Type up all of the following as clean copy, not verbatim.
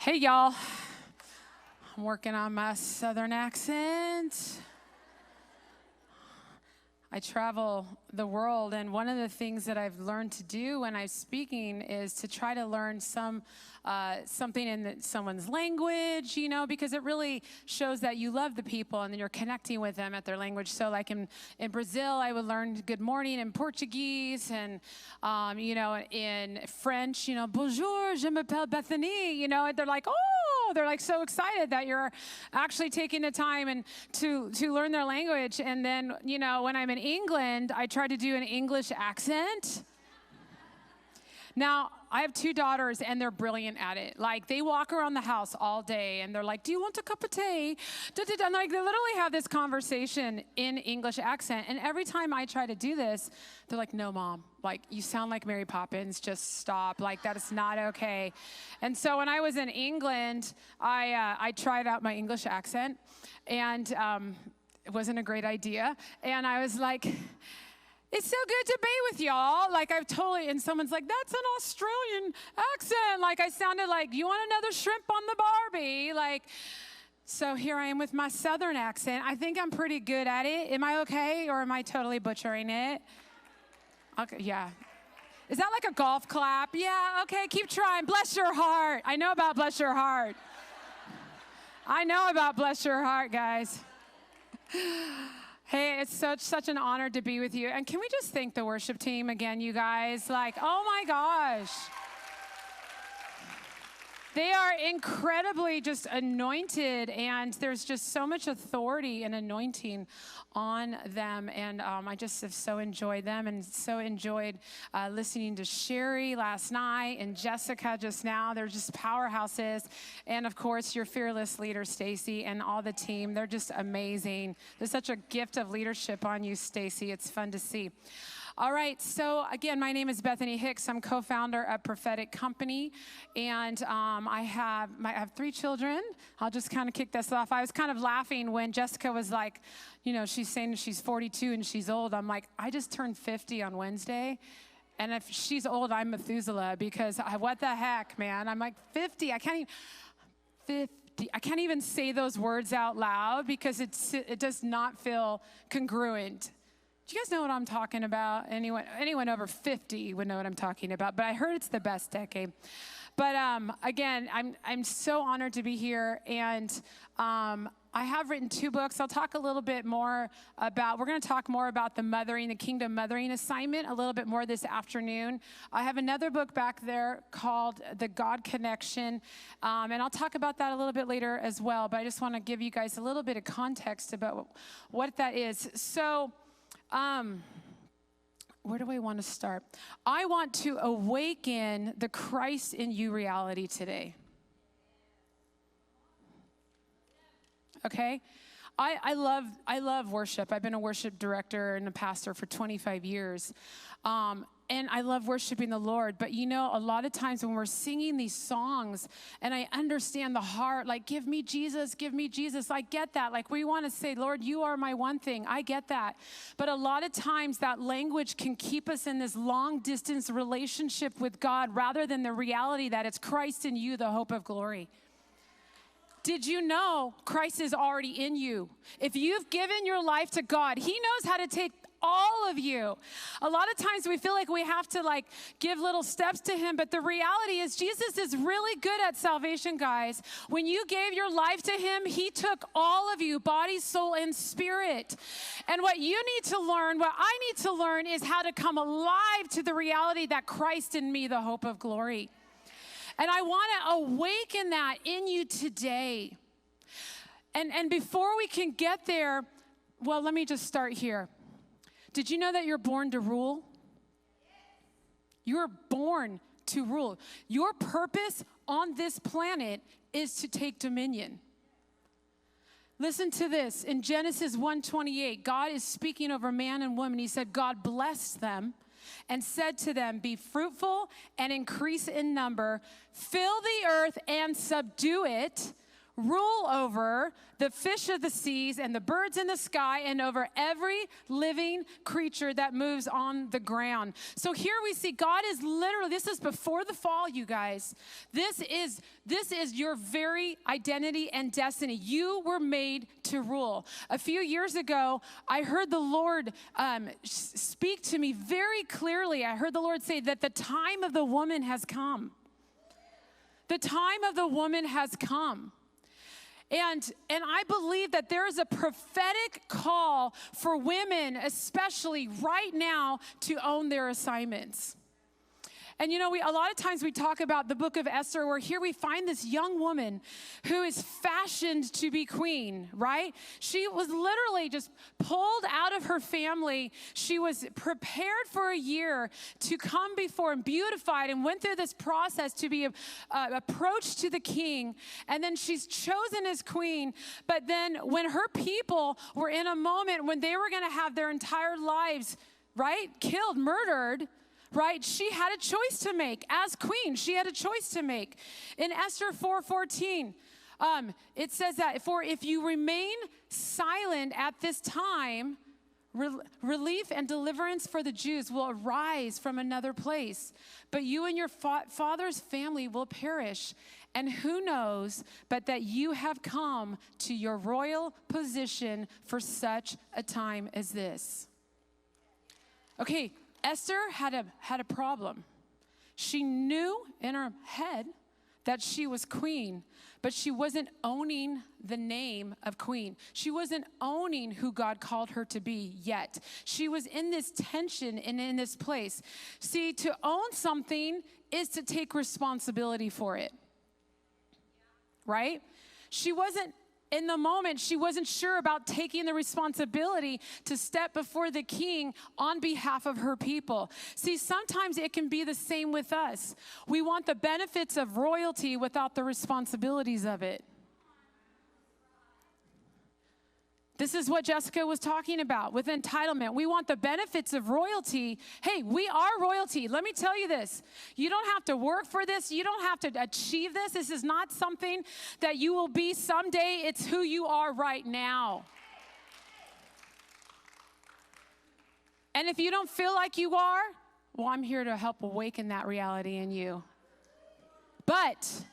Hey, y'all. I'm working on my southern accent. I travel the world, and one of the things that I've learned to do when I'm speaking is to try to learn something in someone's language, because it really shows that you love the people and then you're connecting with them at their language. So like in Brazil, I would learn good morning in Portuguese, and, in French, bonjour, je m'appelle Bethany, and they're like, oh, they're like so excited that you're actually taking the time and to learn their language. And then, when I'm in England, I try to do an English accent. Now, I have two daughters, and they're brilliant at it. Like, they walk around the house all day, and they're like, do you want a cup of tea? And like, they literally have this conversation in English accent. And every time I try to do this, they're like, no, Mom. Like, you sound like Mary Poppins. Just stop. Like, that is not okay. And so when I was in England, I tried out my English accent, and it wasn't a great idea. And I was like, it's so good to be with y'all. Like, and someone's like, that's an Australian accent. Like, I sounded like, you want another shrimp on the Barbie? Like, so here I am with my southern accent. I think I'm pretty good at it. Am I okay, or am I totally butchering it? Okay, yeah. Is that like a golf clap? Yeah, okay, keep trying. Bless your heart. I know about bless your heart. I know about bless your heart, guys. Hey, it's such an honor to be with you. And can we just thank the worship team again, you guys? Like, oh my gosh. They are incredibly just anointed, and there's just so much authority and anointing on them. And I just have so enjoyed them, and so enjoyed listening to Sherry last night and Jessica just now. They're just powerhouses. And of course, your fearless leader, Stacy, and all the team. They're just amazing. There's such a gift of leadership on you, Stacy. It's fun to see. All right, so again, my name is Bethany Hicks. I'm co-founder of Prophetic Company, and I have three children. I'll just kind of kick this off. I was kind of laughing when Jessica was like, she's saying she's 42 and she's old. I'm like, I just turned 50 on Wednesday, and if she's old, I'm Methuselah, because what the heck, man? I'm like 50. I can't even say those words out loud because it does not feel congruent. Do you guys know what I'm talking about? Anyone over 50 would know what I'm talking about, but I heard it's the best decade. But again, I'm so honored to be here, and I have written 2 books. I'll talk a little bit more we're going to talk more about the Kingdom Mothering Assignment a little bit more this afternoon. I have another book back there called The God Connection, and I'll talk about that a little bit later as well, but I just want to give you guys a little bit of context about what that is. So, where do I want to start? I want to awaken the Christ in you reality today. Okay? I love worship. I've been a worship director and a pastor for 25 years. And I love worshiping the Lord. But a lot of times when we're singing these songs, and I understand the heart, like, give me Jesus, I get that. Like, we want to say, Lord, you are my one thing. I get that. But a lot of times that language can keep us in this long distance relationship with God rather than the reality that it's Christ in you, the hope of glory. Did you know Christ is already in you? If you've given your life to God, He knows how to take all of you. A lot of times we feel like we have to give little steps to Him, but the reality is Jesus is really good at salvation, guys. When you gave your life to Him, He took all of you, body, soul, and spirit. And what you need to learn, what I need to learn, is how to come alive to the reality that Christ in me, the hope of glory. And I want to awaken that in you today. And before we can get there, well, let me just start here. Did you know that you're born to rule? You're born to rule. Your purpose on this planet is to take dominion. Listen to this. In Genesis 1:28, God is speaking over man and woman. He said, God blessed them and said to them, be fruitful and increase in number, fill the earth and subdue it, rule over the fish of the seas and the birds in the sky and over every living creature that moves on the ground. So here we see God is literally, this is before the fall, you guys. This is your very identity and destiny. You were made to rule. A few years ago, I heard the Lord speak to me very clearly. I heard the Lord say that the time of the woman has come. The time of the woman has come. And I believe that there is a prophetic call for women, especially right now, to own their assignments. And you know, a lot of times we talk about the book of Esther, where here we find this young woman who is fashioned to be queen, right? She was literally just pulled out of her family. She was prepared for a year to come before and beautified and went through this process to be approached to the king. And then she's chosen as queen. But then when her people were in a moment when they were going to have their entire lives, right, killed, murdered, right? She had a choice to make. As queen, she had a choice to make. In Esther 4:14, it says that, for if you remain silent at this time, relief and deliverance for the Jews will arise from another place. But you and your father's family will perish. And who knows but that you have come to your royal position for such a time as this. Okay. Esther had a problem. She knew in her head that she was queen, but she wasn't owning the name of queen. She wasn't owning who God called her to be yet. She was in this tension and in this place. See, to own something is to take responsibility for it, right? She wasn't, in the moment, she wasn't sure about taking the responsibility to step before the king on behalf of her people. See, sometimes it can be the same with us. We want the benefits of royalty without the responsibilities of it. This is what Jessica was talking about with entitlement. We want the benefits of royalty. Hey, we are royalty. Let me tell you this. You don't have to work for this. You don't have to achieve this. This is not something that you will be someday. It's who you are right now. And if you don't feel like you are, well, I'm here to help awaken that reality in you. But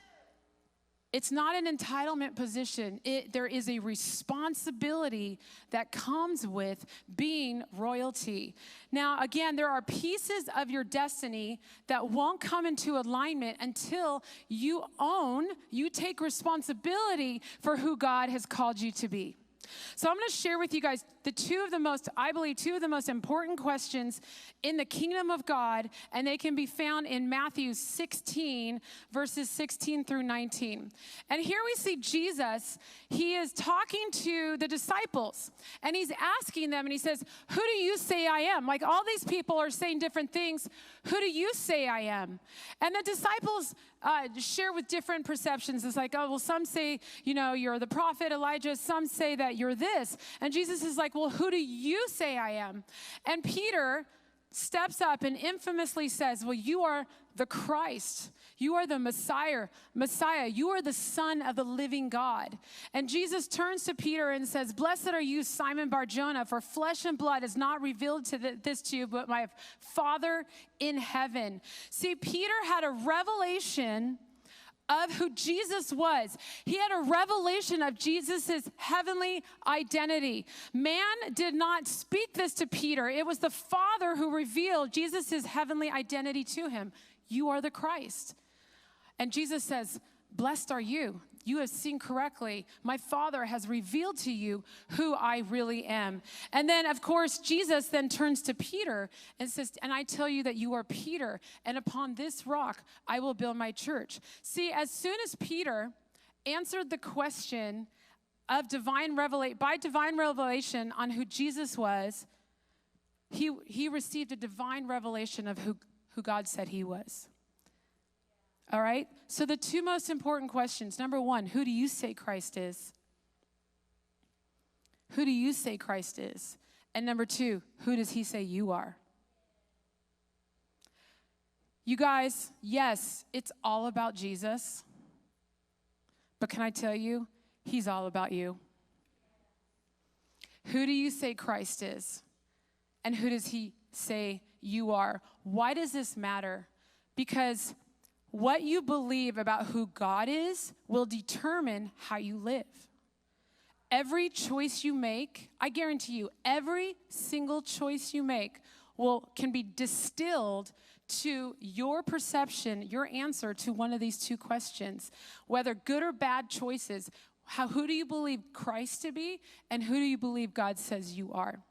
it's not an entitlement position. There is a responsibility that comes with being royalty. Now, again, there are pieces of your destiny that won't come into alignment until you take responsibility for who God has called you to be. So I'm going to share with you guys two of the most important questions in the kingdom of God, and they can be found in Matthew 16, verses 16 through 19. And here we see Jesus. He is talking to the disciples, and he's asking them, and he says, who do you say I am? Like, all these people are saying different things. Who do you say I am? And the disciples share with different perceptions. It's like, oh, well, some say, you're the prophet Elijah. Some say that you're this. And Jesus is like, well, who do you say I am? And Peter steps up and infamously says, well, you are the Christ. You are the Messiah. You are the Son of the living God. And Jesus turns to Peter and says, blessed are you, Simon Bar-Jonah, for flesh and blood has not revealed this to you, but my Father in heaven. See, Peter had a revelation of who Jesus was. He had a revelation of Jesus' heavenly identity. Man did not speak this to Peter. It was the Father who revealed Jesus' heavenly identity to him. You are the Christ. And Jesus says, blessed are you. You have seen correctly. My Father has revealed to you who I really am. And then, of course, Jesus then turns to Peter and says, and I tell you that you are Peter, and upon this rock I will build my church. See, as soon as Peter answered the question of divine revelation on who Jesus was, he received a divine revelation of who God said he was. All right? So the two most important questions. Number one, who do you say Christ is? Who do you say Christ is? And number two, who does he say you are? You guys, yes, it's all about Jesus. But can I tell you, He's all about you. Who do you say Christ is? And who does he say you are? Why does this matter? Because what you believe about who God is will determine how you live. Every choice you make, I guarantee you, every single choice you make can be distilled to your perception, your answer to one of these two questions. Whether good or bad choices, who do you believe Christ to be, and who do you believe God says you are?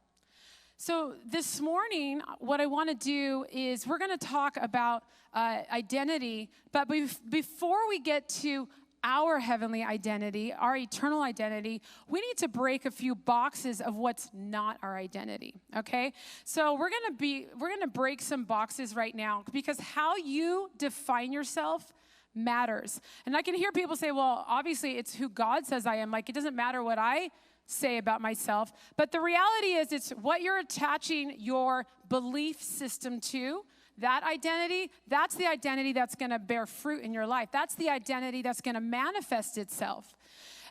So this morning, what I want to do is we're going to talk about identity, but before we get to our heavenly identity, our eternal identity, we need to break a few boxes of what's not our identity, okay? So we're going to break some boxes right now, because how you define yourself matters. And I can hear people say, well, obviously it's who God says I am. Like, it doesn't matter what I say about myself. But the reality is, it's what you're attaching your belief system to. That identity, that's the identity that's going to bear fruit in your life. That's the identity that's going to manifest itself.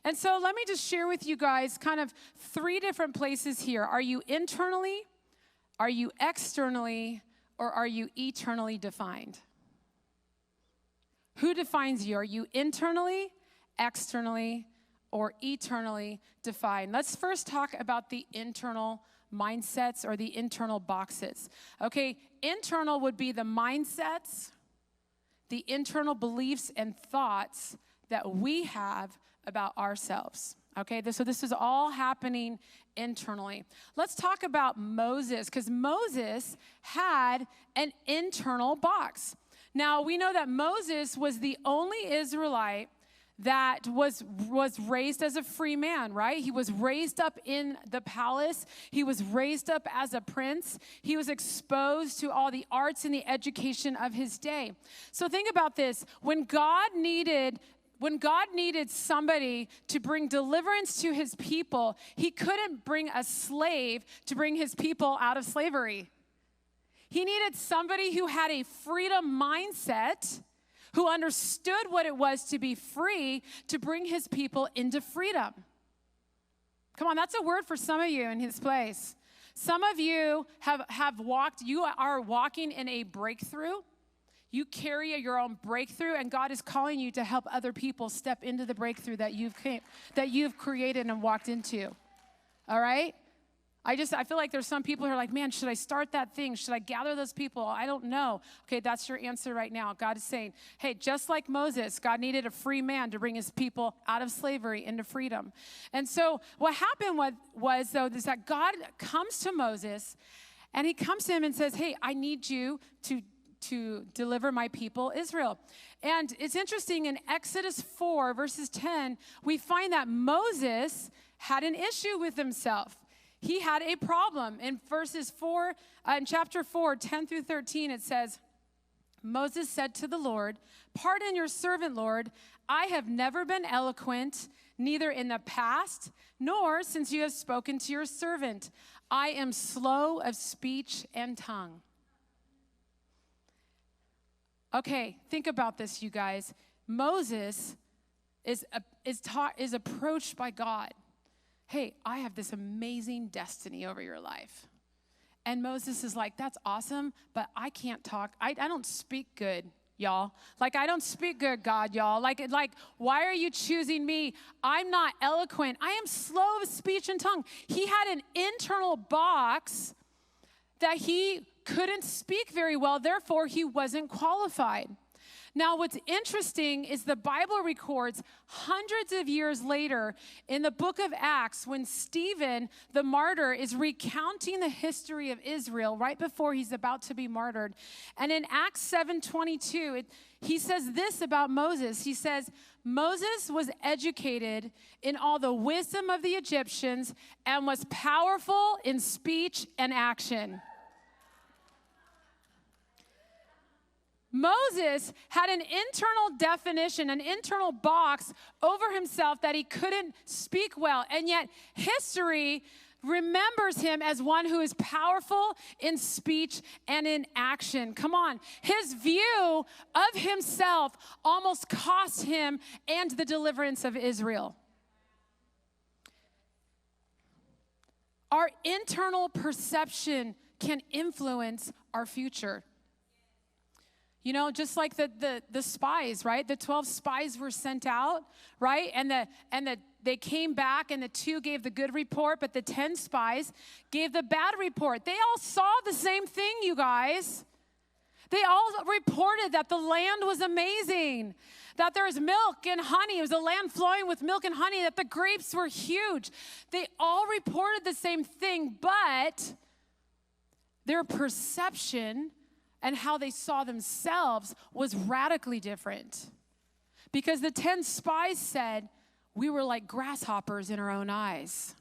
And so let me just share with you guys kind of 3 different places here. Are you internally, are you externally, or are you eternally defined? Who defines you? Are you internally, externally, or eternally defined? Let's first talk about the internal mindsets or the internal boxes. Okay, internal would be the mindsets, the internal beliefs and thoughts that we have about ourselves. Okay, so this is all happening internally. Let's talk about Moses, because Moses had an internal box. Now, we know that Moses was the only Israelite that was raised as a free man, right? He was raised up in the palace. He was raised up as a prince. He was exposed to all the arts and the education of his day. So think about this. When God needed somebody to bring deliverance to his people, he couldn't bring a slave to bring his people out of slavery. He needed somebody who had a freedom mindset, who understood what it was to be free, to bring his people into freedom. Come on, that's a word for some of you in his place. Some of you you are walking in a breakthrough. You carry your own breakthrough, and God is calling you to help other people step into the breakthrough that you've created and walked into. All right? I feel like there's some people who are like, man, should I start that thing? Should I gather those people? I don't know. Okay, that's your answer right now. God is saying, hey, just like Moses, God needed a free man to bring his people out of slavery into freedom. And so what happened was is that God comes to Moses, and he comes to him and says, hey, I need you to deliver my people Israel. And it's interesting, in Exodus 4, verses 10, we find that Moses had an issue with himself. He had a problem. In chapter 4, 10 through 13, it says, Moses said to the Lord, pardon your servant, Lord. I have never been eloquent, neither in the past, nor since you have spoken to your servant. I am slow of speech and tongue. Okay, think about this, you guys. Moses is approached by God. Hey, I have this amazing destiny over your life. And Moses is like, that's awesome, but I can't talk. I don't speak good, y'all. Like, I don't speak good, God, y'all. Like, why are you choosing me? I'm not eloquent. I am slow of speech and tongue. He had an internal box that he couldn't speak very well, therefore he wasn't qualified. Now, what's interesting is the Bible records hundreds of years later in the book of Acts, when Stephen, the martyr, is recounting the history of Israel right before he's about to be martyred. And in Acts 7:22, he says this about Moses. He says, Moses was educated in all the wisdom of the Egyptians and was powerful in speech and action. Moses had an internal definition, an internal box over himself that he couldn't speak well. And yet history remembers him as one who is powerful in speech and in action. Come on. His view of himself almost cost him and the deliverance of Israel. Our internal perception can influence our future. You know, just like the spies, right? The 12 spies were sent out, right? And they came back, and the 2 gave the good report, but the 10 spies gave the bad report. They all saw the same thing, you guys. They all reported that the land was amazing, that there was milk and honey. It was a land flowing with milk and honey, that the grapes were huge. They all reported the same thing, but their perception and how they saw themselves was radically different. Because the 10 spies said, we were like grasshoppers in our own eyes.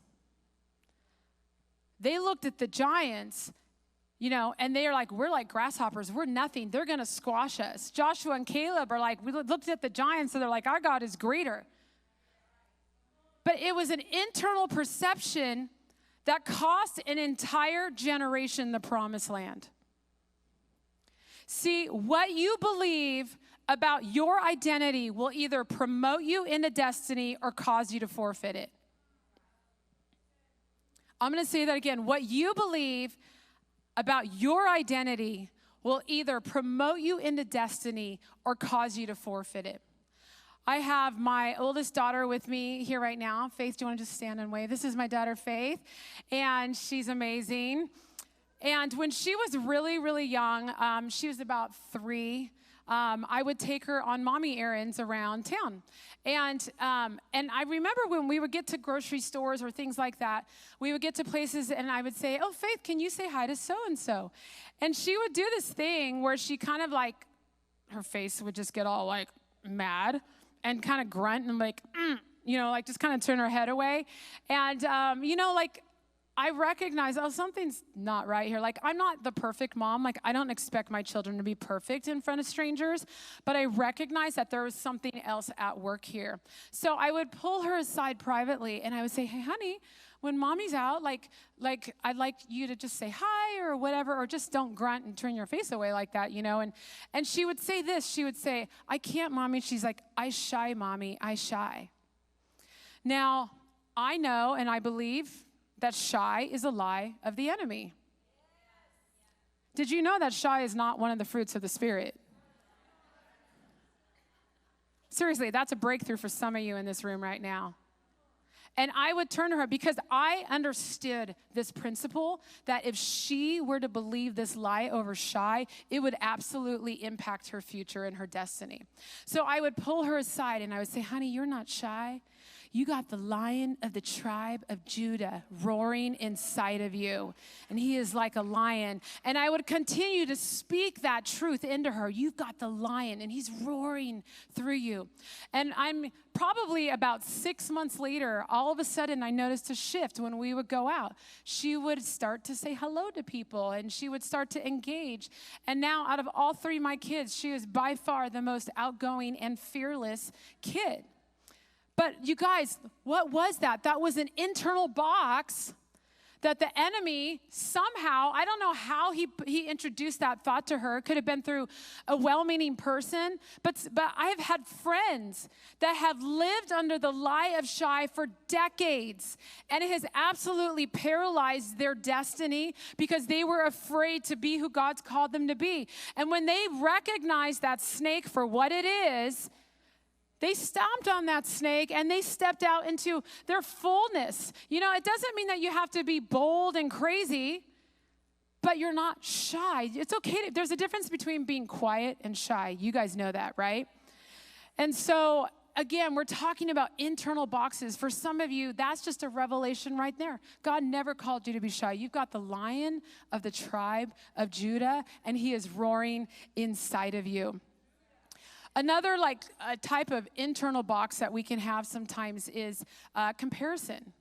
They looked at the giants, you know, and they're like, we're like grasshoppers. We're nothing. They're going to squash us. Joshua and Caleb are like, we looked at the giants, and they're like, our God is greater. But it was an internal perception that cost an entire generation the promised land. See, what you believe about your identity will either promote you into destiny or cause you to forfeit it. I'm going to say that again. What you believe about your identity will either promote you into destiny or cause you to forfeit it. I have my oldest daughter with me here right now. Faith, do you want to just stand and wave? This is my daughter, Faith, and she's amazing. And when she was really, really young, she was about 3, I would take her on mommy errands around town. And I remember when we would get to grocery stores or things like that, we would get to places and I would say, oh, Faith, can you say hi to so-and-so? And she would do this thing where she kind of like, her face would just get all like mad and kind of grunt and like, you know, like just kind of turn her head away. And, you know, like, I recognize, oh, something's not right here. Like, I'm not the perfect mom. Like, I don't expect my children to be perfect in front of strangers, but I recognize that there was something else at work here. So I would pull her aside privately, and I would say, hey, honey, when mommy's out, like I'd like you to just say hi or whatever, or just don't grunt and turn your face away like that, you know. And she would say this. She would say, I can't, mommy. She's like, I shy, mommy. I shy. Now, I know and I believe that shy is a lie of the enemy. Did you know that shy is not one of the fruits of the Spirit? Seriously, that's a breakthrough for some of you in this room right now. And I would turn to her because I understood this principle that if she were to believe this lie over shy, it would absolutely impact her future and her destiny. So I would pull her aside and I would say, honey, you're not shy. You got the Lion of the tribe of Judah roaring inside of you, and he is like a lion. And I would continue to speak that truth into her. You've got the lion, and he's roaring through you. And I'm probably about 6 months later, all of a sudden I noticed a shift when we would go out. She would start to say hello to people, and she would start to engage. And now out of all 3 of my kids, she is by far the most outgoing and fearless kid. But you guys, what was that? That was an internal box that the enemy somehow, I don't know how he introduced that thought to her. It could have been through a well-meaning person. But I've had friends that have lived under the lie of shy for decades. And it has absolutely paralyzed their destiny because they were afraid to be who God's called them to be. And when they recognized that snake for what it is, they stomped on that snake and they stepped out into their fullness. You know, it doesn't mean that you have to be bold and crazy, but you're not shy. It's okay. There's a difference between being quiet and shy. You guys know that, right? And so, again, we're talking about internal boxes. For some of you, that's just a revelation right there. God never called you to be shy. You've got the Lion of the tribe of Judah, and he is roaring inside of you. Another type of internal box that we can have sometimes is comparison.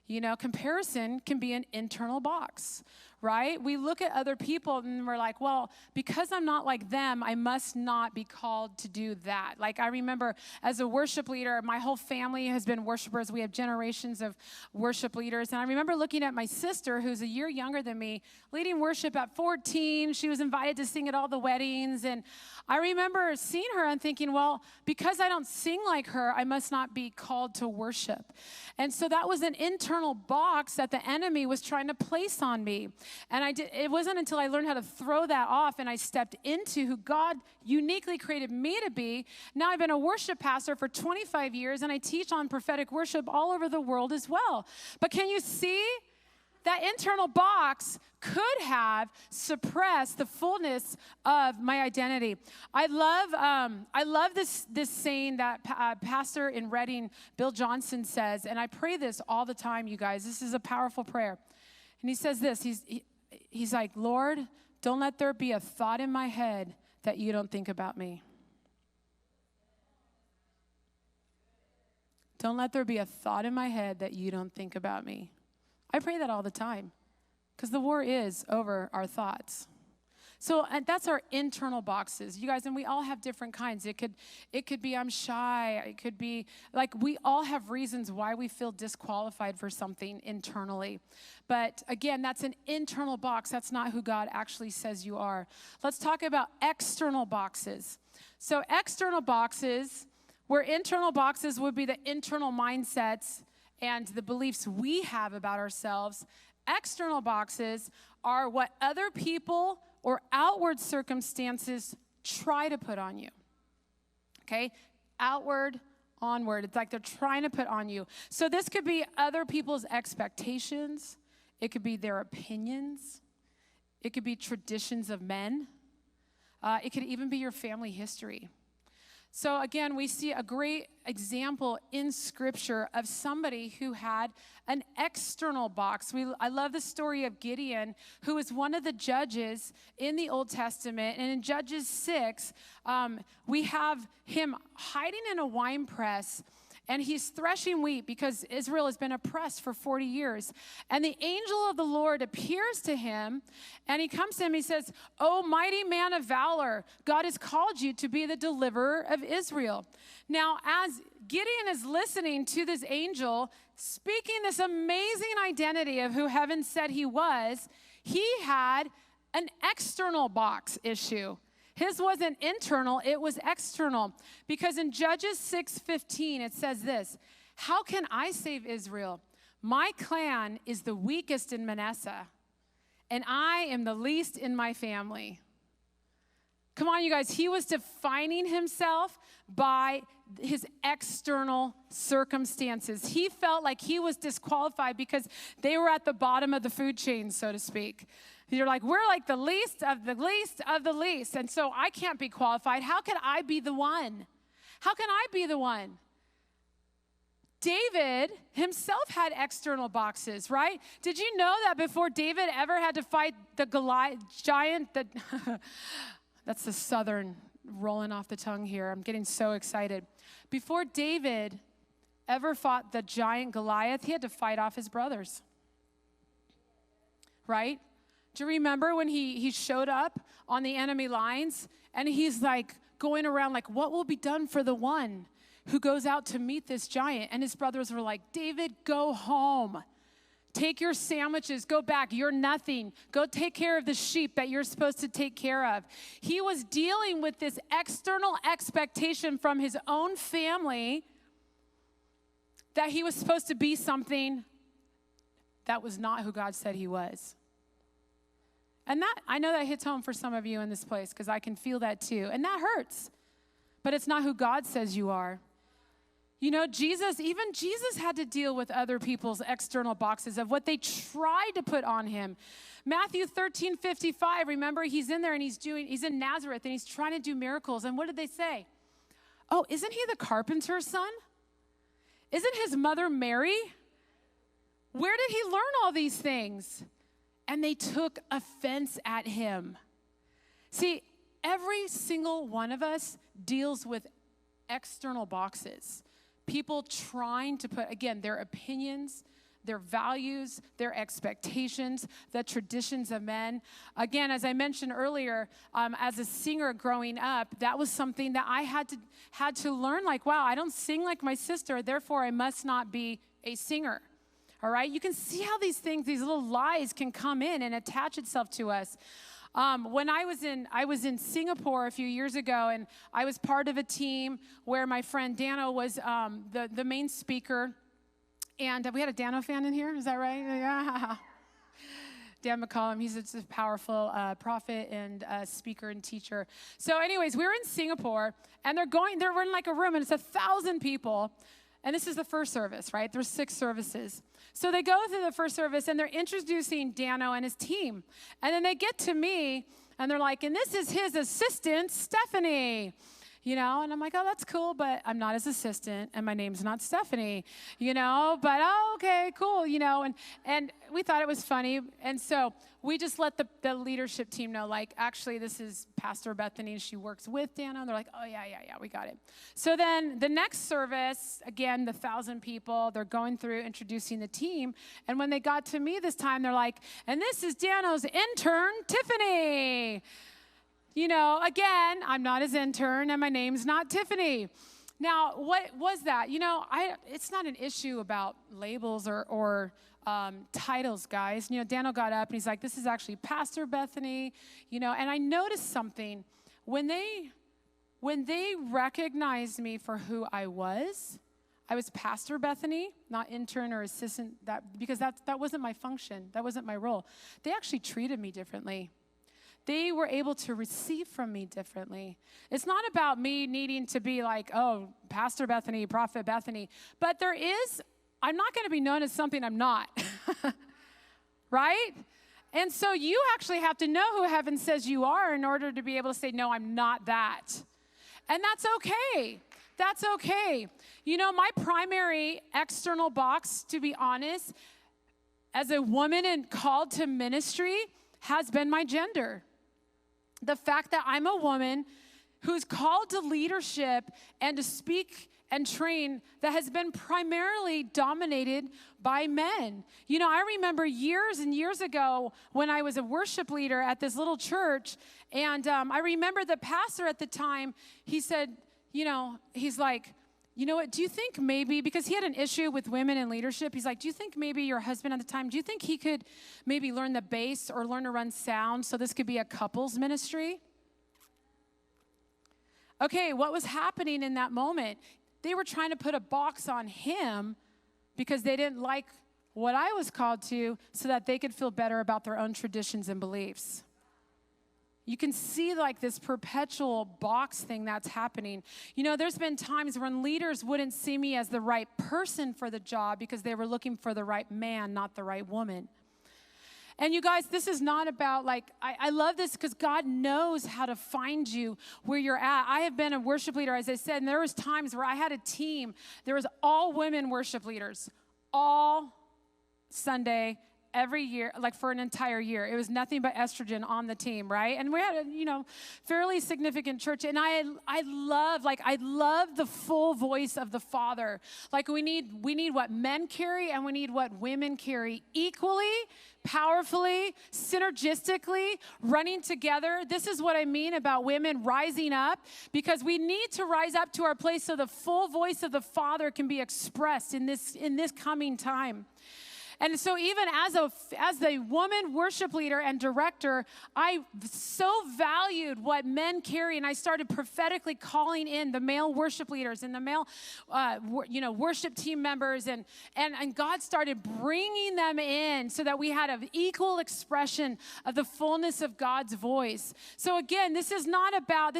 You know, comparison can be an internal box, right? We look at other people and we're like, well, because I'm not like them, I must not be called to do that. Like I remember as a worship leader, my whole family has been worshipers. We have generations of worship leaders. And I remember looking at my sister, who's a year younger than me, leading worship at 14. She was invited to sing at all the weddings. And I remember seeing her and thinking, well, because I don't sing like her, I must not be called to worship. And so that was an internal box that the enemy was trying to place on me. And it wasn't until I learned how to throw that off and I stepped into who God uniquely created me to be. Now I've been a worship pastor for 25 years and I teach on prophetic worship all over the world as well. But can you see? That internal box could have suppressed the fullness of my identity. I love this saying that pastor in Reading, Bill Johnson, says, and I pray this all the time, you guys. This is a powerful prayer. And he says this, he's like, Lord, don't let there be a thought in my head that you don't think about me. Don't let there be a thought in my head that you don't think about me. I pray that all the time because the war is over our thoughts. So that's our internal boxes, you guys, and we all have different kinds. It could be I'm shy. It could be like we all have reasons why we feel disqualified for something internally. But again, that's an internal box. That's not who God actually says you are. Let's talk about external boxes. So external boxes, where internal boxes would be the internal mindsets and the beliefs we have about ourselves. External boxes are what other people or outward circumstances try to put on you. Okay? Outward, onward. It's like they're trying to put on you. So this could be other people's expectations. It could be their opinions. It could be traditions of men. It could even be your family history. So again, we see a great example in Scripture of somebody who had an external box. I love the story of Gideon, who was one of the judges in the Old Testament. And in Judges 6, we have him hiding in a wine press, and he's threshing wheat because Israel has been oppressed for 40 years. And the angel of the Lord appears to him, and he comes to him, he says, "Oh, mighty man of valor, God has called you to be the deliverer of Israel." Now, as Gideon is listening to this angel speaking this amazing identity of who heaven said he was, he had an external box issue. His wasn't internal, it was external. Because in Judges 6:15, it says this, "How can I save Israel? My clan is the weakest in Manasseh, and I am the least in my family." Come on, you guys. He was defining himself by his external circumstances. He felt like he was disqualified because they were at the bottom of the food chain, so to speak. You're like, we're like the least of the least of the least, and so I can't be qualified. How can I be the one? How can I be the one? David himself had external boxes, right? Did you know that before David ever had to fight the Goliath giant, that's the southern rolling off the tongue here. I'm getting so excited. Before David ever fought the giant Goliath, he had to fight off his brothers, right? Do you remember when he showed up on the enemy lines and he's like going around like, what will be done for the one who goes out to meet this giant? And his brothers were like, David, go home. Take your sandwiches, go back, you're nothing. Go take care of the sheep that you're supposed to take care of. He was dealing with this external expectation from his own family that he was supposed to be something that was not who God said he was. And that, I know that hits home for some of you in this place because I can feel that too. And that hurts. But it's not who God says you are. You know, even Jesus had to deal with other people's external boxes of what they tried to put on him. Matthew 13:55, remember, he's in there and he's in Nazareth and he's trying to do miracles. And what did they say? Oh, isn't he the carpenter's son? Isn't his mother Mary? Where did he learn all these things? And they took offense at him. See, every single one of us deals with external boxes. People trying to put, again, their opinions, their values, their expectations, the traditions of men. Again, as I mentioned earlier, as a singer growing up, that was something that I had to learn, like, wow, I don't sing like my sister, therefore I must not be a singer. All right? You can see how these things, these little lies can come in and attach itself to us. When I was in Singapore a few years ago, and I was part of a team where my friend Dano was the main speaker. And we had a Dano fan in here, is that right? Yeah. Dan McCollum, he's a powerful prophet and speaker and teacher. So anyways, we were in Singapore, and they're in like a room, and it's 1,000 people. And this is the first service, right? There's 6 services. So they go through the first service, and they're introducing Dano and his team. And then they get to me, and they're like, and this is his assistant, Stephanie. And I'm like, oh, that's cool, but I'm not his assistant, and my name's not Stephanie, but oh, okay, cool, and we thought it was funny, and so we just let the leadership team know, like, actually, this is Pastor Bethany, and she works with Dana, and they're like, oh, yeah, we got it. So then the next service, again, the 1,000 people, they're going through introducing the team, and when they got to me this time, they're like, and this is Dano's intern, Tiffany. Again, I'm not his intern, and my name's not Tiffany. Now, what was that? It's not an issue about labels or titles, guys. Daniel got up, and he's like, this is actually Pastor Bethany, and I noticed something. When they recognized me for who I was Pastor Bethany, not intern or assistant, because that wasn't my function. That wasn't my role. They actually treated me differently. They were able to receive from me differently. It's not about me needing to be like, oh, Pastor Bethany, Prophet Bethany. But I'm not going to be known as something I'm not. Right? And so you actually have to know who heaven says you are in order to be able to say, no, I'm not that. And that's okay. That's okay. My primary external box, to be honest, as a woman and called to ministry, has been my gender. The fact that I'm a woman who's called to leadership and to speak and train that has been primarily dominated by men. I remember years and years ago when I was a worship leader at this little church, and I remember the pastor at the time, he said, he's like, you know what, do you think maybe, because he had an issue with women in leadership, he's like, do you think maybe your husband at the time, do you think he could maybe learn the bass or learn to run sound so this could be a couples ministry? Okay, what was happening in that moment? They were trying to put a box on him because they didn't like what I was called to so that they could feel better about their own traditions and beliefs. You can see like this perpetual box thing that's happening. There's been times when leaders wouldn't see me as the right person for the job because they were looking for the right man, not the right woman. And you guys, this is not about I love this because God knows how to find you where you're at. I have been a worship leader, as I said, and there was times where I had a team. There was all women worship leaders, all Sunday, every year, like for an entire year. It was nothing but estrogen on the team, right? And we had a, fairly significant church. And I love the full voice of the Father. Like we need what men carry and we need what women carry equally, powerfully, synergistically, running together. This is what I mean about women rising up, because we need to rise up to our place so the full voice of the Father can be expressed in this coming time. And so even as a woman worship leader and director, I so valued what men carry, and I started prophetically calling in the male worship leaders and the male, worship team members, and God started bringing them in so that we had an equal expression of the fullness of God's voice. So again, this is not about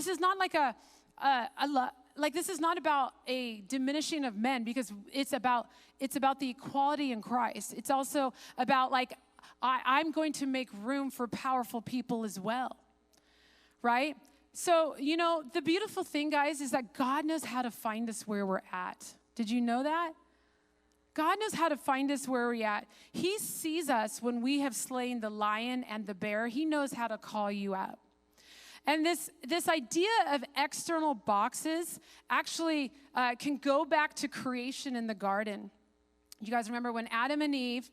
a diminishing of men, because it's about the equality in Christ. It's also about I'm going to make room for powerful people as well, right? So, the beautiful thing, guys, is that God knows how to find us where we're at. Did you know that? God knows how to find us where we're at. He sees us when we have slain the lion and the bear. He knows how to call you out. And this idea of external boxes actually can go back to creation in the garden. You guys remember when Adam and Eve,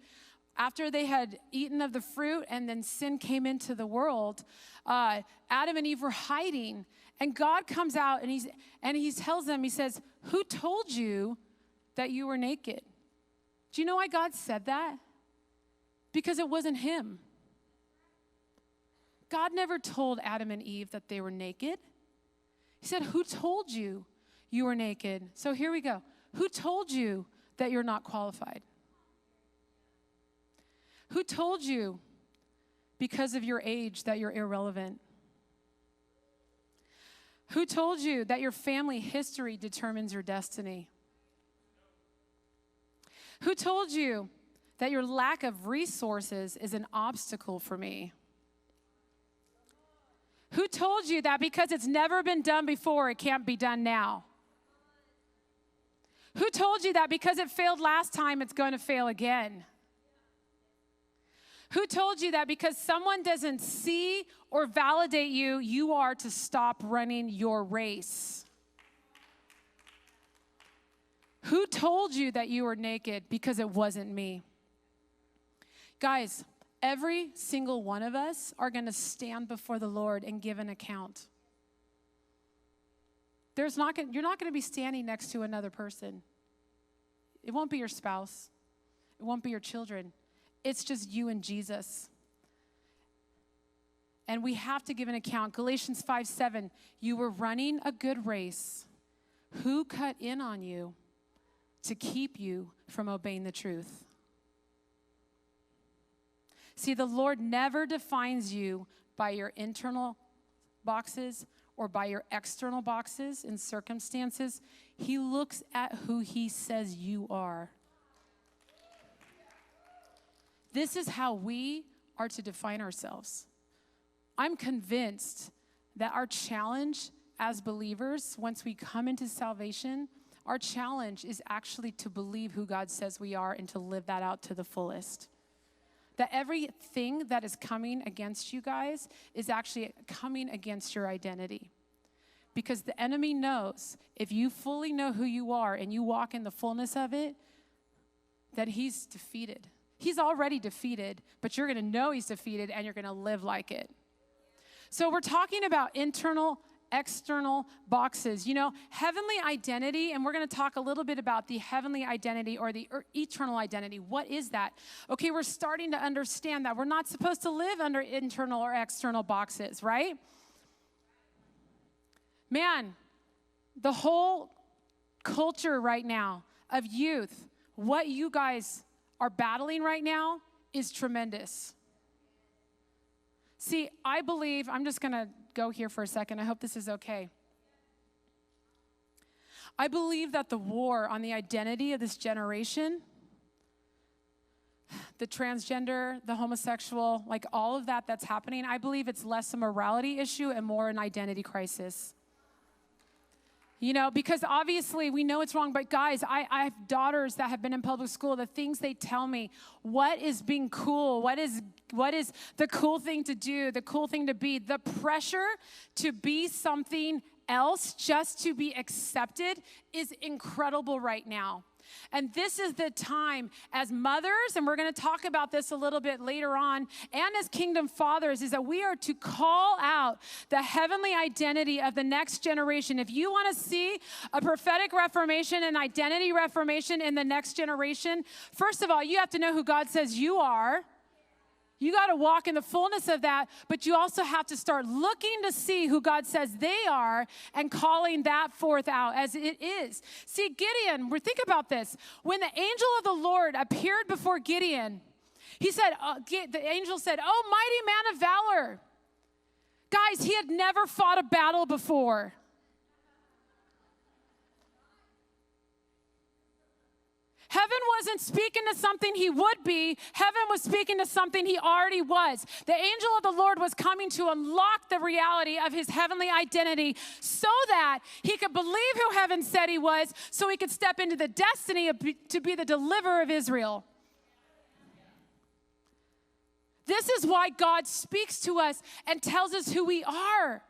after they had eaten of the fruit and then sin came into the world, Adam and Eve were hiding. And God comes out and he tells them, he says, who told you that you were naked? Do you know why God said that? Because it wasn't him. God never told Adam and Eve that they were naked. He said, who told you you were naked? So here we go. Who told you that you're not qualified? Who told you because of your age that you're irrelevant? Who told you that your family history determines your destiny? Who told you that your lack of resources is an obstacle for me? Who told you that because it's never been done before, it can't be done now? Who told you that because it failed last time, it's going to fail again? Who told you that because someone doesn't see or validate you, you are to stop running your race? Who told you that you were naked? Because it wasn't me. Guys, every single one of us are going to stand before the Lord and give an account. You're not going to be standing next to another person. It won't be your spouse. It won't be your children. It's just you and Jesus. And we have to give an account. Galatians 5:7, you were running a good race. Who cut in on you to keep you from obeying the truth? See, the Lord never defines you by your internal boxes or by your external boxes and circumstances. He looks at who he says you are. This is how we are to define ourselves. I'm convinced that our challenge as believers, once we come into salvation, our challenge is actually to believe who God says we are and to live that out to the fullest. That everything that is coming against you guys is actually coming against your identity. Because the enemy knows if you fully know who you are and you walk in the fullness of it, that he's defeated. He's already defeated, but you're going to know he's defeated and you're going to live like it. So we're talking about internal, external boxes. You know, heavenly identity, and we're going to talk a little bit about the heavenly identity or the eternal identity. What is that? Okay, we're starting to understand that we're not supposed to live under internal or external boxes, right? Man, the whole culture right now of youth, what you guys are battling right now is tremendous. See, I believe, I'm just going to go here for a second. I hope this is okay. I believe that the war on the identity of this generation, the transgender, the homosexual, like all of that that's happening, I believe it's less a morality issue and more an identity crisis. You know, because obviously we know it's wrong, but guys, I have daughters that have been in public school. The things they tell me, what is being cool, what is the cool thing to do, the cool thing to be, the pressure to be something else just to be accepted is incredible right now. And this is the time as mothers, and we're going to talk about this a little bit later on, and as kingdom fathers, is that we are to call out the heavenly identity of the next generation. If you want to see a prophetic reformation and identity reformation in the next generation, first of all, you have to know who God says you are. You got to walk in the fullness of that, but you also have to start looking to see who God says they are and calling that forth out as it is. See, Gideon, think about this. When the angel of the Lord appeared before Gideon, he said, the angel said, "Oh, mighty man of valor." Guys, he had never fought a battle before. Heaven wasn't speaking to something he would be. Heaven was speaking to something he already was. The angel of the Lord was coming to unlock the reality of his heavenly identity so that he could believe who heaven said he was, so he could step into the destiny to be the deliverer of Israel. This is why God speaks to us and tells us who we are,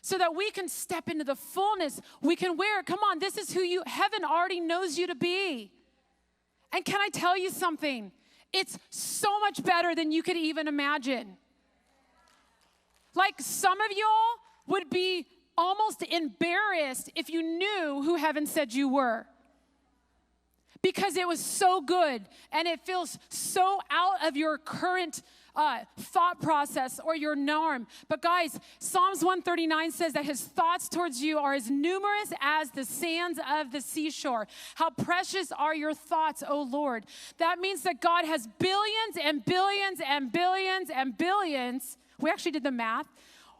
so that we can step into the fullness. We can wear, come on, this is who heaven already knows you to be. And can I tell you something? It's so much better than you could even imagine. Like some of y'all would be almost embarrassed if you knew who heaven said you were. Because it was so good and it feels so out of your current thought process or your norm. But guys, Psalms 139 says that his thoughts towards you are as numerous as the sands of the seashore. How precious are your thoughts, O Lord. That means that God has billions and billions and billions and billions. We actually did the math.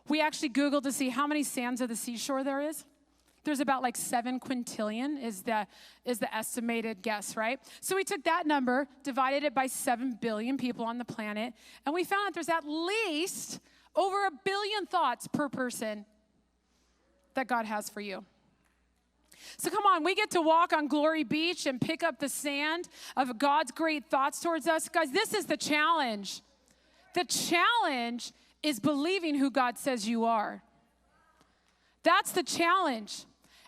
We actually Googled to see how many sands of the seashore there is. There's about like 7 quintillion is the estimated guess, right? So we took that number, divided it by 7 billion people on the planet, and we found that there's at least over 1 billion thoughts per person that God has for you. So come on, we get to walk on Glory Beach and pick up the sand of God's great thoughts towards us. Guys, this is the challenge. The challenge is believing who God says you are. That's the challenge.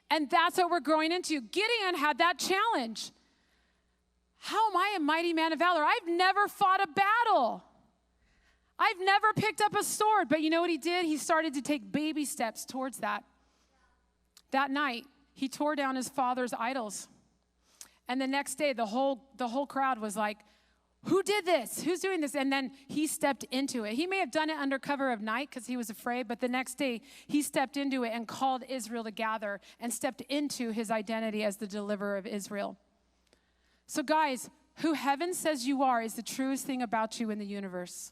And that's what we're growing into. Gideon had that challenge. How am I a mighty man of valor? I've never fought a battle. I've never picked up a sword. But you know what he did? He started to take baby steps towards that. That night, he tore down his father's idols. And the next day, the whole crowd was like, who did this? Who's doing this? And then he stepped into it. He may have done it under cover of night because he was afraid, but the next day he stepped into it and called Israel to gather and stepped into his identity as the deliverer of Israel. So guys, who heaven says you are is the truest thing about you in the universe.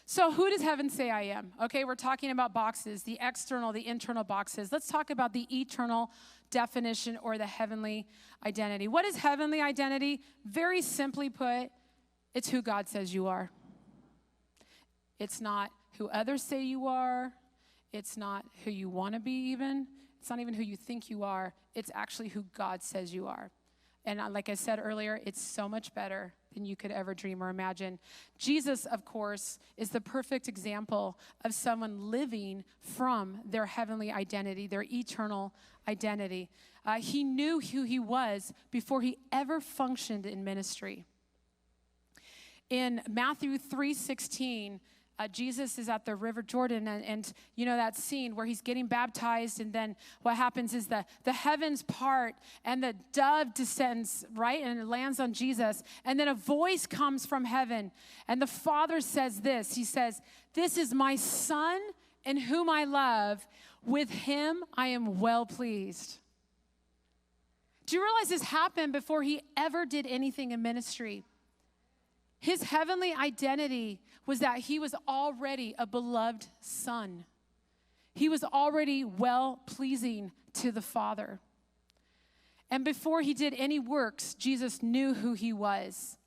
So who does heaven say I am? Okay, we're talking about boxes, the external, the internal boxes. Let's talk about the eternal definition or the heavenly identity. What is heavenly identity? Very simply put, it's who God says you are. It's not who others say you are. It's not who you want to be even. It's not even who you think you are. It's actually who God says you are. And like I said earlier, it's so much better than you could ever dream or imagine. Jesus, of course, is the perfect example of someone living from their heavenly identity, their eternal identity. He knew who he was before he ever functioned in ministry. In Matthew 3:16, Jesus is at the River Jordan, and you know that scene where he's getting baptized, and then what happens is the heavens part, and the dove descends, right, and it lands on Jesus, and then a voice comes from heaven, and the Father says this. He says, "This is my Son in whom I love. With him I am well pleased." Do you realize this happened before he ever did anything in ministry? His heavenly identity was that he was already a beloved son. He was already well-pleasing to the Father. And before he did any works, Jesus knew who he was.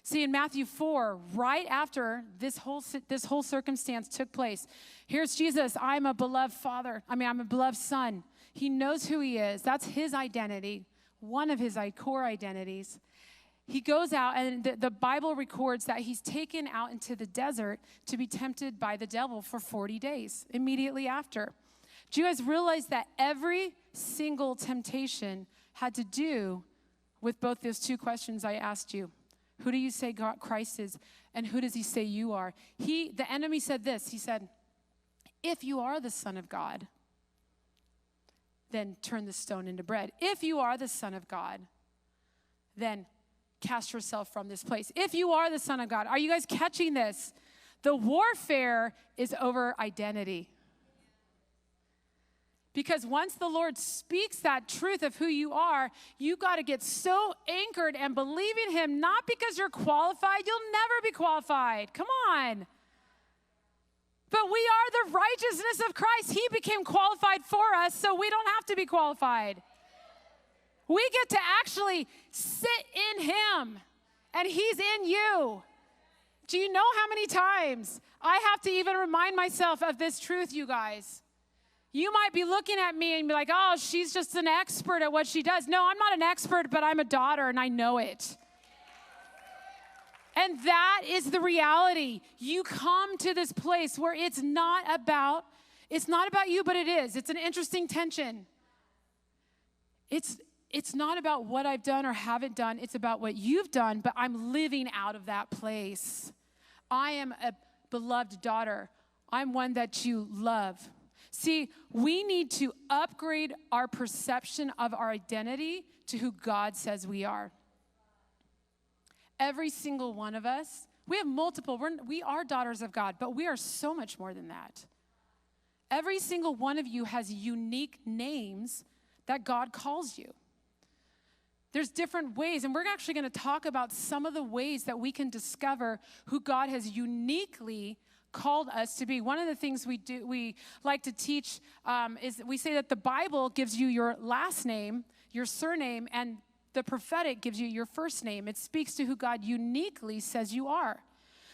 See, in Matthew 4, right after this whole circumstance took place, here's Jesus. I'm a beloved I'm a beloved son. He knows who he is. That's his identity, one of his core identities. He goes out, and the Bible records that he's taken out into the desert to be tempted by the devil for 40 days, immediately after. Do you guys realize that every single temptation had to do with both those two questions I asked you? Who do you say Christ is, and who does he say you are? The enemy said this. He said, if you are the Son of God, then turn the stone into bread. If you are the Son of God, then cast yourself from this place. If you are the Son of God, are you guys catching this? The warfare is over identity. Because once the Lord speaks that truth of who you are, you got to get so anchored and believe in him, not because you're qualified. You'll never be qualified. Come on. But we are the righteousness of Christ. He became qualified for us, so we don't have to be qualified. We get to actually sit in him, and he's in you. Do you know how many times I have to even remind myself of this truth, you guys? You might be looking at me and be like, oh, she's just an expert at what she does. No, I'm not an expert, but I'm a daughter, and I know it. And that is the reality. You come to this place where it's not about you, but it is. It's an interesting tension. it's not about what I've done or haven't done. It's about what you've done, but I'm living out of that place. I am a beloved daughter. I'm one that you love. See, we need to upgrade our perception of our identity to who God says we are. Every single one of us, we have multiple, we are daughters of God, but we are so much more than that. Every single one of you has unique names that God calls you. There's different ways, and we're actually going to talk about some of the ways that we can discover who God has uniquely called us to be. One of the things we like to teach is we say that the Bible gives you your last name, your surname, and the prophetic gives you your first name. It speaks to who God uniquely says you are.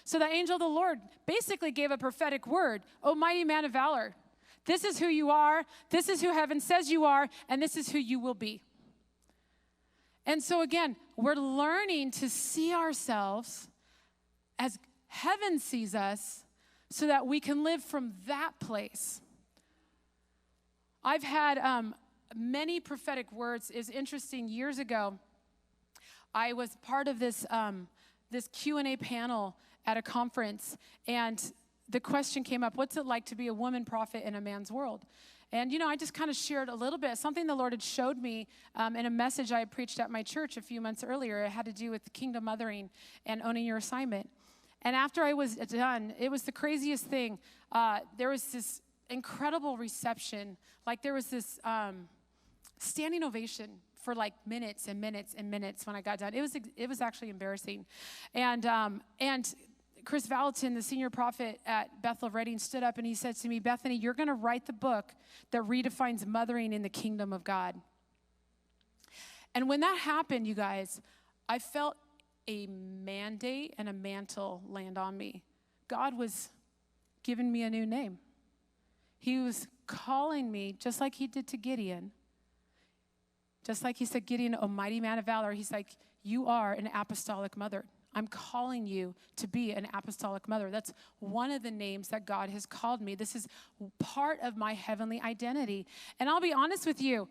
So the angel of the Lord basically gave a prophetic word, "O mighty man of valor, this is who you are, this is who heaven says you are, and this is who you will be." And so again, we're learning to see ourselves as heaven sees us so that we can live from that place. I've had many prophetic words. It's interesting, years ago, I was part of this Q&A panel at a conference, and the question came up, what's it like to be a woman prophet in a man's world? And, I just kind of shared a little bit, something the Lord had showed me in a message I had preached at my church a few months earlier. It had to do with kingdom mothering and owning your assignment. And after I was done, it was the craziest thing. There was this incredible reception. Like there was this standing ovation for like minutes and minutes and minutes when I got done. It was actually embarrassing. And Chris Valentin, the senior prophet at Bethel Redding, stood up and he said to me, "Bethany, you're going to write the book that redefines mothering in the kingdom of God." And when that happened, you guys, I felt a mandate and a mantle land on me. God was giving me a new name. He was calling me, just like he did to Gideon. Just like he said, "Gideon, a mighty man of valor." He's like, "You are an apostolic mother. I'm calling you to be an apostolic mother." That's one of the names that God has called me. This is part of my heavenly identity. And I'll be honest with you,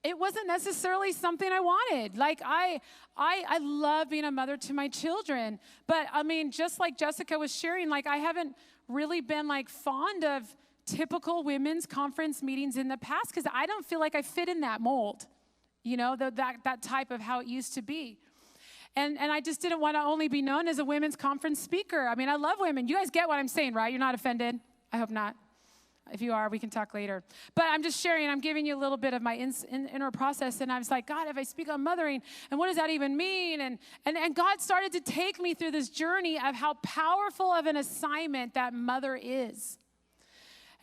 it wasn't necessarily something I wanted. Like I love being a mother to my children. But I mean, just like Jessica was sharing, like I haven't really been like fond of typical women's conference meetings in the past because I don't feel like I fit in that mold, that type of how it used to be. And I just didn't want to only be known as a women's conference speaker. I mean, I love women. You guys get what I'm saying, right? You're not offended? I hope not. If you are, we can talk later. But I'm just sharing. I'm giving you a little bit of my inner process. And I was like, God, if I speak on mothering, and what does that even mean? And God started to take me through this journey of how powerful of an assignment that mother is.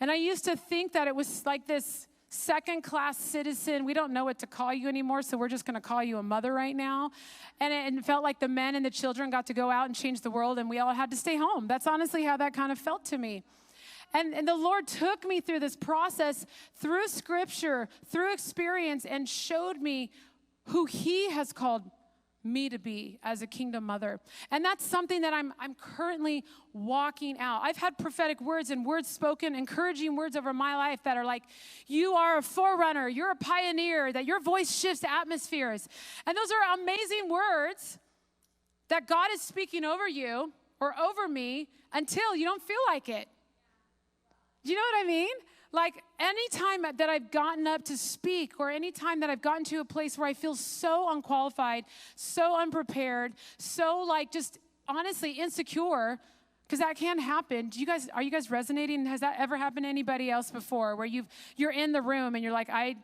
And I used to think that it was like this second-class citizen. We don't know what to call you anymore, so we're just going to call you a mother right now. And it felt like the men and the children got to go out and change the world, and we all had to stay home. That's honestly how that kind of felt to me. And the Lord took me through this process, through Scripture, through experience, and showed me who He has called me to be as a kingdom mother. And that's something that I'm currently walking out. I've had prophetic words and words spoken, encouraging words over my life that are like, you are a forerunner, you're a pioneer, that your voice shifts atmospheres. And those are amazing words that God is speaking over you or over me until you don't feel like it. Do you know what I mean? Like anytime that I've gotten up to speak or anytime that I've gotten to a place where I feel so unqualified, so unprepared, so like just honestly insecure, because that can happen. Are you guys resonating? Has that ever happened to anybody else before where you're in the room and you're like, I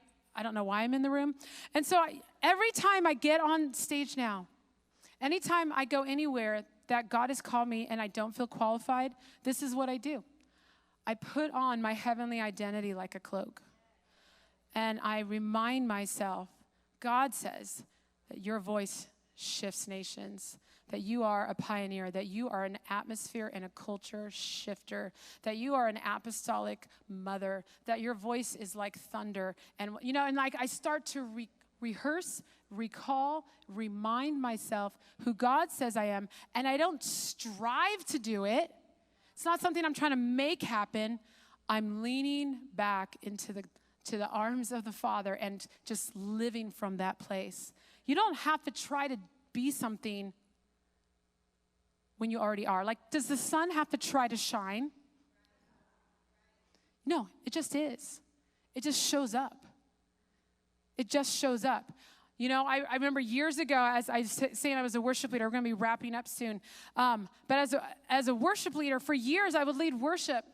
don't know why I'm in the room? And so every time I get on stage now, anytime I go anywhere that God has called me and I don't feel qualified, this is what I do. I put on my heavenly identity like a cloak. And I remind myself, God says that your voice shifts nations, that you are a pioneer, that you are an atmosphere and a culture shifter, that you are an apostolic mother, that your voice is like thunder. And, and like I start to rehearse, recall, remind myself who God says I am. And I don't strive to do it. It's not something I'm trying to make happen. I'm leaning back into to the arms of the Father and just living from that place. You don't have to try to be something when you already are. Like, does the sun have to try to shine? No, it just is. It just shows up. It just shows up. You know, I remember years ago, as I was saying I was a worship leader, we're going to be wrapping up soon. But as a worship leader, for years I would lead worship.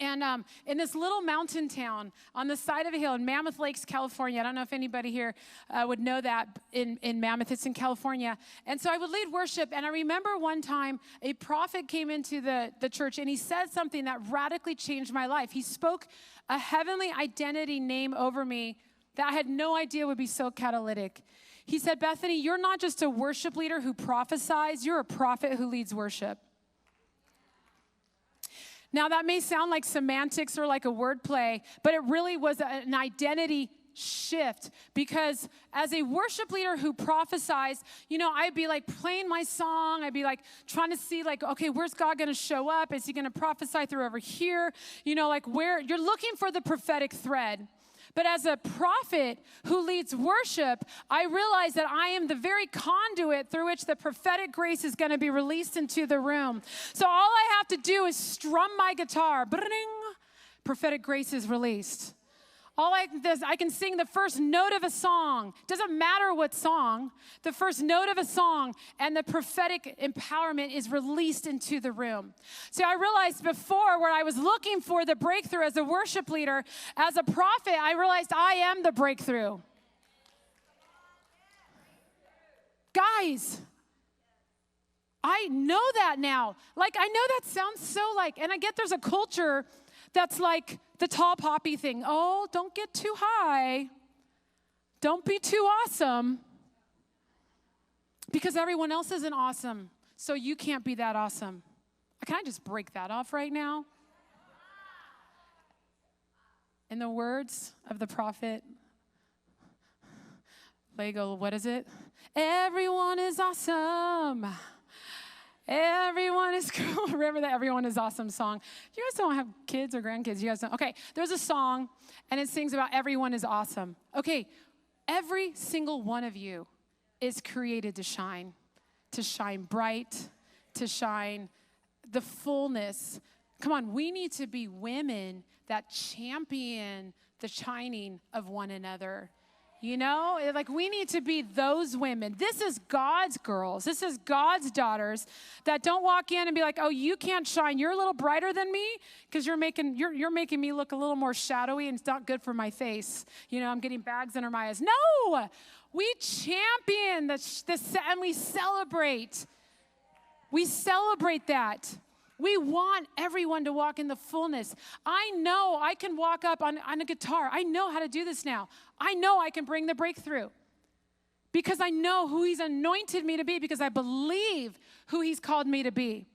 And in this little mountain town on the side of a hill in Mammoth Lakes, California. I don't know if anybody here would know that in Mammoth. It's in California. And so I would lead worship. And I remember one time a prophet came into the church and he said something that radically changed my life. He spoke a heavenly identity name over me that I had no idea would be so catalytic. He said, Bethany, you're not just a worship leader who prophesies, you're a prophet who leads worship. Now, that may sound like semantics or like a wordplay, but it really was an identity shift, because as a worship leader who prophesies, you know, I'd be like playing my song. I'd be like trying to see like, okay, where's God going to show up? Is he going to prophesy through over here? You know, like where you're looking for the prophetic thread. But as a prophet who leads worship, I realize that I am the very conduit through which the prophetic grace is going to be released into the room. So all I have to do is strum my guitar. Bring, prophetic grace is released. All I can sing the first note of a song. Doesn't matter what song. The first note of a song and the prophetic empowerment is released into the room. See, I realized before where I was looking for the breakthrough as a worship leader, as a prophet, I realized I am the breakthrough. Guys, I know that now. Like, I know that sounds so like, and I get there's a culture that's like the tall poppy thing. Oh, don't get too high. Don't be too awesome. Because everyone else isn't awesome, so you can't be that awesome. Can I just break that off right now? In the words of the prophet, Lego, what is it? Everyone is awesome. Everyone is cool. Remember that Everyone is Awesome song? You guys don't have kids or grandkids. You guys don't. Okay, there's a song, and it sings about everyone is awesome. Okay, every single one of you is created to shine bright, to shine the fullness. Come on, we need to be women that champion the shining of one another. You know, like we need to be those women. This is God's girls. This is God's daughters that don't walk in and be like, oh, you can't shine. You're a little brighter than me because you're making me look a little more shadowy and it's not good for my face. You know, I'm getting bags under my eyes. No, we champion this and we celebrate. We celebrate that. We want everyone to walk in the fullness. I know I can walk up on a guitar. I know how to do this now. I know I can bring the breakthrough because I know who he's anointed me to be, because I believe who he's called me to be.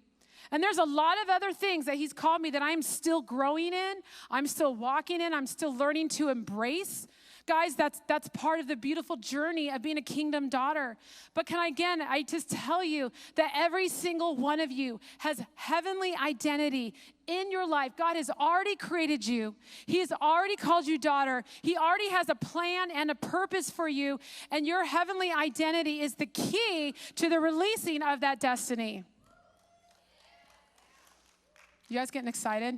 And there's a lot of other things that he's called me that I'm still growing in, I'm still walking in, I'm still learning to embrace. Guys, that's part of the beautiful journey of being a kingdom daughter. But I just tell you that every single one of you has heavenly identity in your life. God has already created you. He has already called you daughter. He already has a plan and a purpose for you. And your heavenly identity is the key to the releasing of that destiny. You guys getting excited?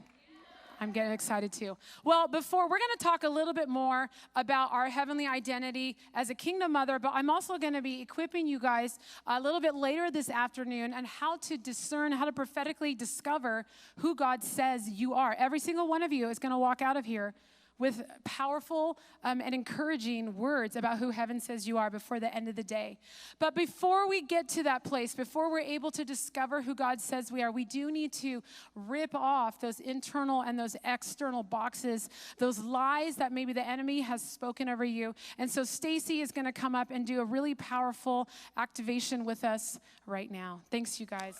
I'm getting excited too. Well, we're going to talk a little bit more about our heavenly identity as a kingdom mother, but I'm also going to be equipping you guys a little bit later this afternoon on how to discern, how to prophetically discover who God says you are. Every single one of you is going to walk out of here with powerful and encouraging words about who heaven says you are before the end of the day. But before we get to that place, before we're able to discover who God says we are, we do need to rip off those internal and those external boxes, those lies that maybe the enemy has spoken over you. And so Stacy is going to come up and do a really powerful activation with us right now. Thanks, you guys.